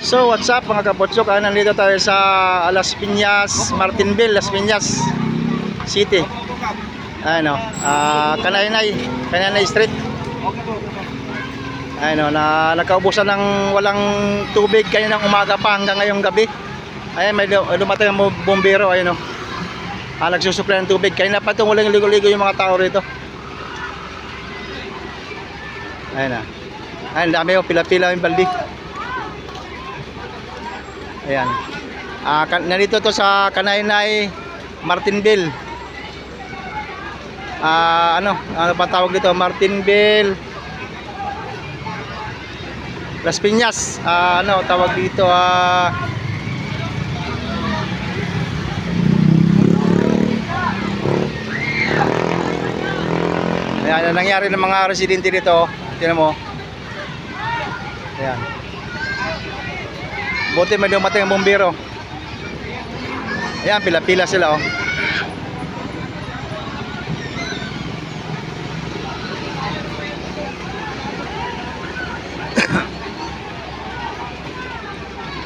So what's up mga kapotsok, nandito tayo sa Las Piñas, Martinville, Las Piñas City. Ano, Kanaynay Street. Ano, na nagkaubusan ng walang tubig kaninang umaga pa hanggang ngayong gabi. Ayan, may dumating ang bombero, ayun oh. Nagsusupply ng tubig. Kanina pa itong walang ligo-ligo yung mga tao rito. Ayan na. Ayan, dami oh, pila-pila yung baldi. Ayan. Nandito to sa Kanaynay, Martinville. Ano pa tawag dito? Martinville, Las Piñas. Ano tawag dito? Ayan, nangyari ng mga residente dito. Tingnan mo. Ayan. Buti may dumating ang bombero. Ayan, pila-pila sila oh.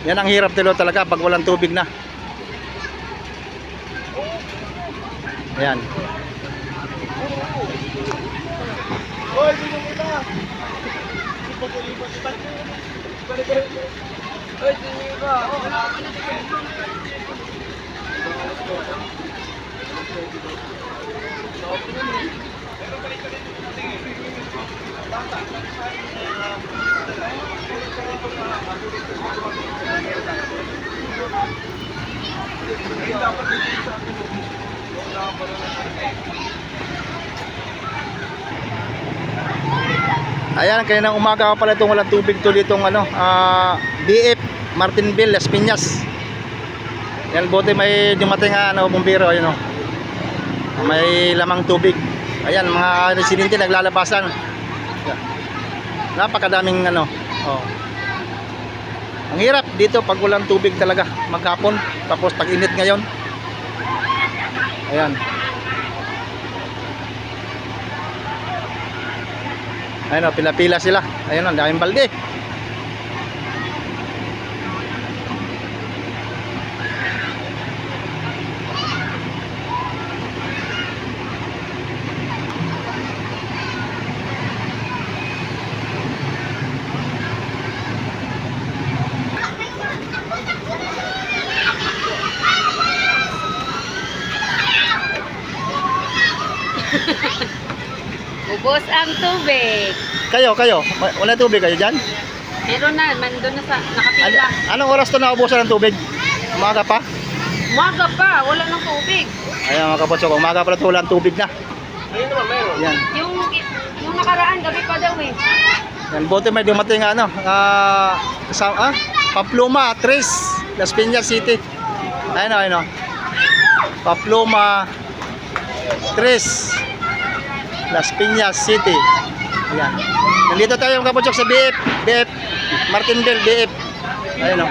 Yan ang hirap tilo talaga pag walang tubig na. Ayan. Ayan, kaninang umaga pa pala itong walang tubig to ditong ano, DF Martinville, Las Piñas. Yan, buti may dumating ano, bumbero, ayun oh. May lamang tubig. Ayan, mga residente naglalabasan. Napakadaming ano, oh. Ang hirap dito pag walang tubig talaga maghapon, tapos tag-init ngayon. Ayan. Ayun o, pila-pila sila. Ayun o, ang daming balde. Ubos ang tubig. Kayo, wala tubig kayo dyan? Meron na, doon na sa nakapila. Anong oras to naubusan ng tubig? Umaga pa? Umaga pa, wala nang tubig. Ayan mga kapotsok, umaga pala ito walang tubig na. Ayun naman, meron. Yan. Yung nakaraan, gabi pa daw eh. Yan, buti may dumating ano, Papluma, Tres, Las Piñas City. Ayun o, ayun o. Papluma, Tres, Las Piñas City. Ayan. Nandito tayo mga kapotsok sa BF Martinville, BF. Ayun o.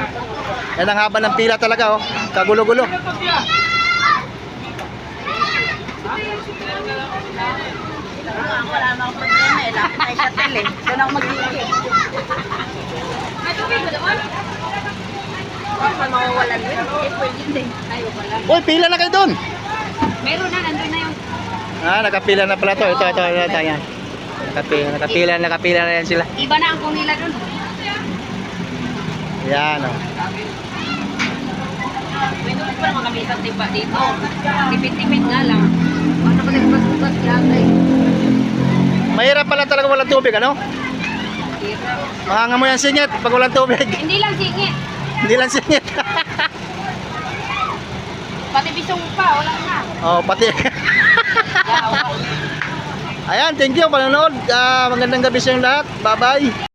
Yan ang haba ng pila talaga oh. Kagulo-gulo. Wala namang problema eh. Lapit tayo sa tele. Doon ako mag-iigil. May tubig ba naman? Baka mawawalan yun. Eh, pwede din. Ayaw pala. Uy, pila na kayo doon. Meron na, nandun na yung... Nakapila na pala to. Ito, yan. Nakapila na yan sila. Iba na ang kung nila dun. Yan oh. May tubig pa naman kami isang tiba dito. Tipid-tipid nga lang. Ano ba nagpas-pas yagay? Mahirap pala talaga walang tubig, ano? Hirap. Mahangamoy ang singit pag walang tubig. Hindi lang singit. Hindi lang singit. Pati bisong pa, wala na. Oh, pati. Ayan, thank you panonood. Magandang gabi sa inyo lahat. Bye-bye.